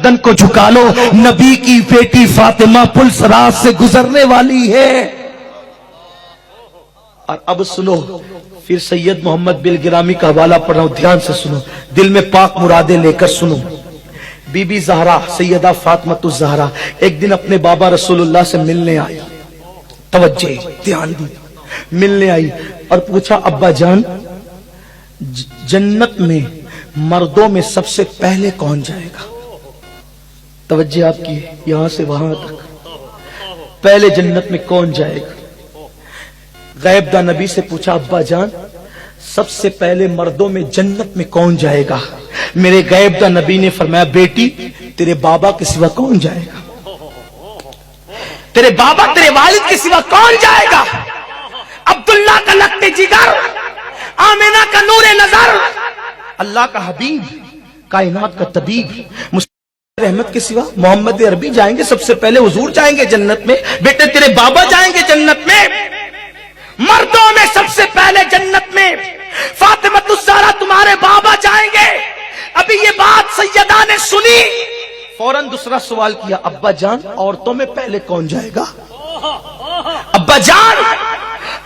गर्दन को झुका लो, नबी की बेटी फातिमा पुल सिरात से गुजरने वाली है। और अब सुनो, फिर सैयद मोहम्मद बिल गिरामी का हवाला पढ़ रहा हूं, ध्यान से सुनो, दिल में पाक मुरादे लेकर सुनो। बीबी ज़हरा सैयदा फातिमा ज़हरा एक दिन अपने बाबा रसूलुल्लाह से मिलने आई, तवज्जो ध्यान दी, मिलने आई और पूछा, अब्बा जान जन्नत में मर्दों में सबसे पहले कौन जाएगा? तवज्जो आपकी, यहां से वहां तक, पहले जन्नत में कौन जाएगा? गैबदा नबी से पूछा, अब्बा जान सबसे पहले मर्दों में जन्नत में कौन जाएगा? मेरे गैबदा नबी ने फरमाया, बेटी तेरे बाबा के सिवा कौन जाएगा? तेरे बाबा तेरे वालिद के सिवा कौन जाएगा? अब्दुल्ला का लक्ते जिगर, आमिना का नूरे नजर, अल्लाह का हबीब, कायनात का तबीब, रहमत के सिवा मोहम्मद अरबी जाएंगे सबसे पहले, हुजूर जाएंगे जन्नत में। बेटे तेरे बाबा जाएंगे जन्नत में, मर्दों में सबसे पहले जन्नत में फातिमा ज़हरा तुम्हारे बाबा जाएंगे। अभी ये बात सैयदा ने सुनी, फौरन दूसरा सवाल किया, अब्बा जान औरतों में पहले कौन जाएगा? अब्बा जान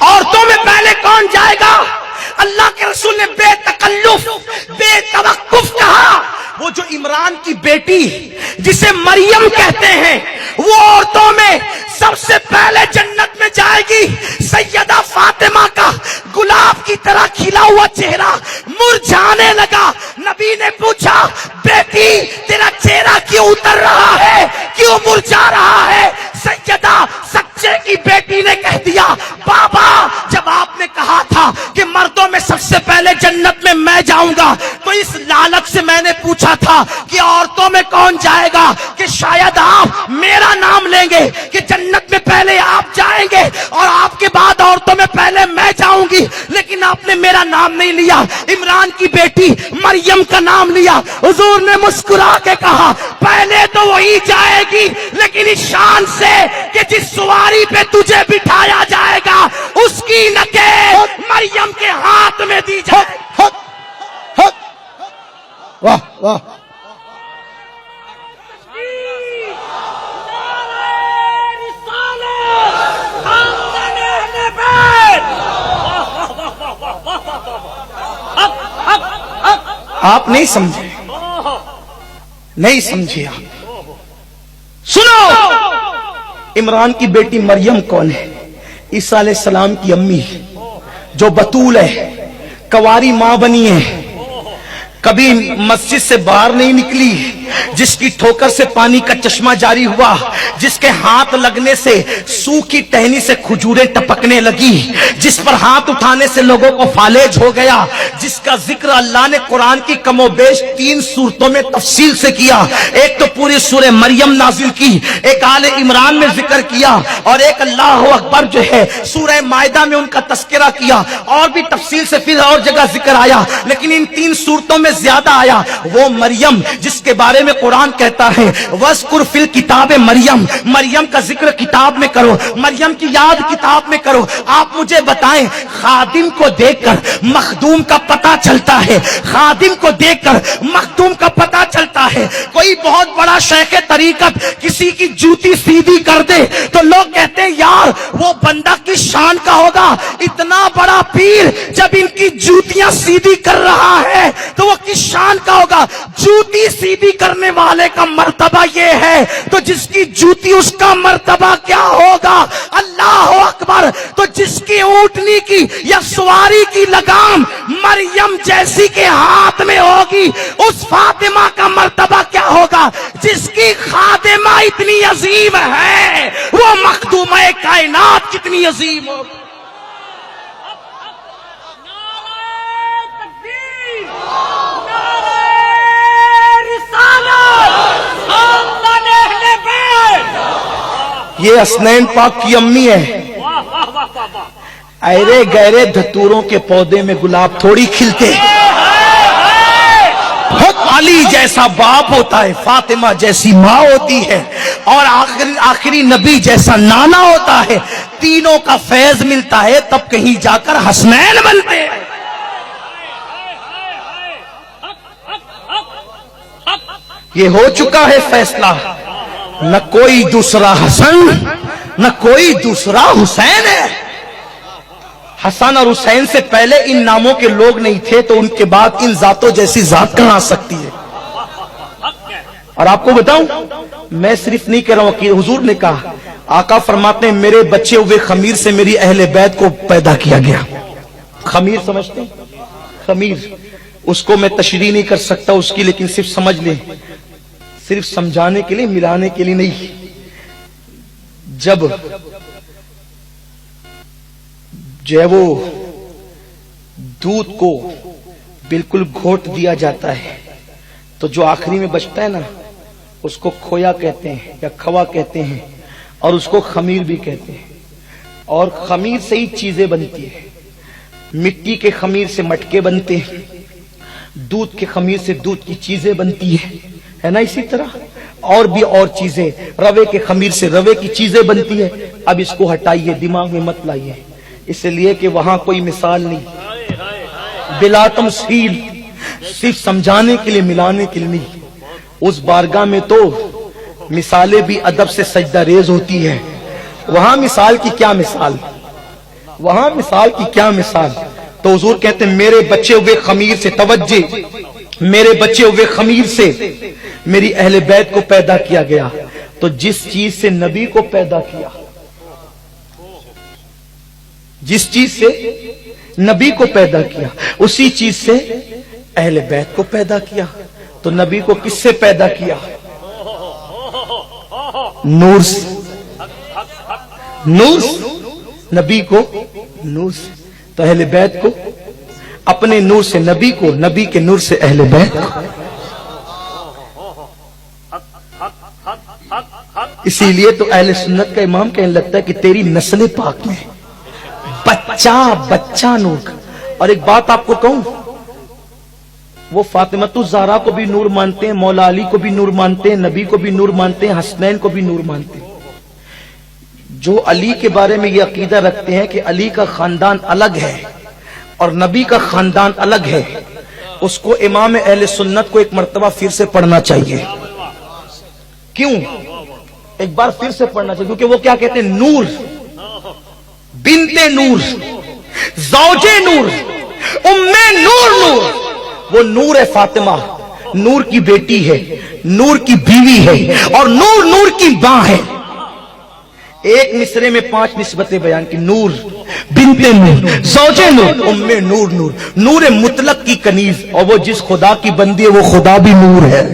औरतों में पहले कौन जाएगा? अल्लाह के रसूल ने बेतकल्लुफ बेतवक्कुफ कहा, वो जो इमरान की बेटी जिसे मरियम कहते हैं, वो औरतों में सबसे पहले जन्नत में जाएगी। सैयदा फातिमा का गुलाब की तरह खिला हुआ चेहरा मुरझाने लगा। नबी ने पूछा, बेटी तेरा चेहरा क्यों उतर रहा है, क्यों मुरझा रहा है? सैयदा सच्चे की बेटी ने कह दिया, बाबा जब आपने कहा था कि मर्दों में सबसे पहले जन्नत में मैं जाऊंगा, तो इस लालच से मैंने पूछा था कि औरतों में कौन जाएगा, कि शायद आप मेरा नाम लेंगे कि जन्नत में पहले आप जाएंगे और आपके बाद औरतों में पहले मैं जाऊंगी, लेकिन आपने मेरा नाम नहीं लिया, इमरान की बेटी मरियम का नाम लिया। हुजूर ने मुस्कुरा के कहा, पहले तो वही जाएगी, लेकिन इस शान से कि जिस सवारी पे तुझे बिठाया जाएगा उसकी नकेल मरियम के हाथ में दी जाए। वाह वाह, आप नहीं समझे, नहीं समझे आप। सुनो, इमरान की बेटी मरियम कौन है? ईसा अलैहिस्सलाम की अम्मी, जो बतूल है, कवारी मां बनी है, कभी मस्जिद से बाहर नहीं निकली, जिसकी ठोकर से पानी का चश्मा जारी हुआ, जिसके हाथ लगने से सूखी टहनी से खजूरें टपकने लगी, जिस पर हाथ उठाने से लोगों को फालेज हो गया, जिसका जिक्र अल्लाह ने कुरान की कमोबेश 3 सूरतों में तफसील से किया। एक तो पूरी सूरह मरियम नाजिल की, एक आले इमरान में जिक्र किया, और एक अल्लाह अकबर जो है सूरह मायदा में उनका तस्करा किया, और भी तफसील से फिर और जगह जिक्र आया, लेकिन इन 3 सूरतों में ज्यादा आया वो मरियम, जिसके बारे में कुरान कहता है, वज़कुर फिल किताब मरियम, मरियम का जिक्र किताब में करो, मरियम की याद किताब में करो। आप मुझे बताएं, खादिम को देखकर मखदूम का पता चलता है, खादिम को देखकर मखदूम का पता चलता है। कोई बहुत बड़ा शेख तरीकत किसी की जूती सीधी कर दे तो लोग कहते हैं यार वो बंदा किस शान का होगा, इतना बड़ा पीर जब इनकी जूतियां सीधी कर रहा है तो वो किस शान का होगा। जूती सीधी करने वाले का मर्तबा ये है तो जिसकी जूती उसका मर्तबा क्या होगा। अल्लाह अकबर। तो जिसकी ऊंटनी की या सवारी की लगाम मरियम जैसी के हाथ में होगी उस फातिमा का मर्तबा क्या होगा। जिसकी खादिमा इतनी अजीम है वो मखदूमा कायनात कितनी अजीम होगी। ये हसनैन पाक की अम्मी है। अरे गहरे धतूरों के पौधे में गुलाब थोड़ी खिलते। अली जैसा बाप होता है, फातिमा जैसी माँ होती है और आखिरी नबी जैसा नाना होता है। तीनों का फैज मिलता है तब कहीं जाकर हसनैन बनते हैं। یہ ہو چکا ہے فیصلہ، نہ کوئی دوسرا حسن نہ کوئی دوسرا حسین ہے۔ حسن اور حسین سے پہلے ان ناموں کے لوگ نہیں تھے، تو ان کے بعد ان ذاتوں جیسی ذات کہاں آ سکتی ہے؟ اور آپ کو بتاؤں، میں صرف نہیں کہہ رہا ہوں کہ حضور نے کہا، آقا فرماتے ہیں میرے بچے ہوئے خمیر سے میری اہل بیت کو پیدا کیا گیا۔ خمیر سمجھتے ہیں؟ خمیر، اس کو میں تشریح نہیں کر سکتا اس کی، لیکن صرف سمجھ لیں، صرف سمجھانے کے لیے، ملانے کے لیے نہیں۔ جب جو ہے وہ دودھ کو بالکل گھوٹ دیا جاتا ہے تو جو آخری میں بچتا ہے نا، اس کو کھویا کہتے ہیں یا کھوا کہتے ہیں، اور اس کو خمیر بھی کہتے ہیں۔ اور خمیر سے ہی چیزیں بنتی ہیں، مٹی کے خمیر سے مٹکے بنتے ہیں، دودھ کے خمیر سے دودھ کی چیزیں بنتی ہے نا، اسی طرح اور بھی اور چیزیں، روے کے خمیر سے روے کی چیزیں بنتی ہے۔ اب اس کو ہٹائیے، دماغ میں مت لائیے، اس لیے کہ وہاں کوئی مثال نہیں، بلا تمثیل، صرف سمجھانے کے لیے، ملانے کے لیے نہیں۔ اس بارگاہ میں تو مثالیں بھی ادب سے سجدہ ریز ہوتی ہے، وہاں مثال کی کیا مثال، وہاں مثال کی کیا مثال۔ تو حضور کہتے ہیں میرے بچے ہوئے خمیر سے، توجہ، میرے بچے ہوئے خمیر سے میری اہل بیت کو پیدا کیا گیا۔ تو جس چیز سے نبی کو پیدا کیا، جس چیز سے نبی کو پیدا کیا، اسی چیز سے اہل بیت کو پیدا کیا۔ تو نبی کو کس سے پیدا کیا؟ نور سے، نور سے، نبی کو نور سے، تو اہل بیت کو اپنے نور سے نبی کو، نبی کے نور سے اہل بیت کو۔ اسی لیے تو اہل سنت کا امام کہنے لگتا ہے کہ تیری نسل پاک میں بچہ بچہ نور کا۔ اور ایک بات آپ کو کہوں، وہ فاطمۃ الزہرا کو بھی نور مانتے ہیں، مولا علی کو بھی نور مانتے ہیں، نبی کو بھی نور مانتے ہیں، حسنین کو بھی نور مانتے ہیں۔ جو علی کے بارے میں یہ عقیدہ رکھتے ہیں کہ علی کا خاندان الگ ہے اور نبی کا خاندان الگ ہے، اس کو امام اہل سنت کو ایک مرتبہ پھر سے پڑھنا چاہیے۔ کیوں؟ ایک بار پھر سے پڑھنا چاہیے، کیونکہ وہ کیا کہتے ہیں، نور، بنت نور، زوج نور، ام نور، نور، وہ نور ہے فاطمہ، نور کی بیٹی ہے، نور کی بیوی ہے، اور نور نور کی ماں ہے۔ ایک مصرے میں 5 نسبتیں بیان کی، نور، بنت نور، زوج نور، ام نور، نور، نور مطلق کی کنیز، اور وہ جس خدا کی بندی ہے وہ خدا بھی نور ہے۔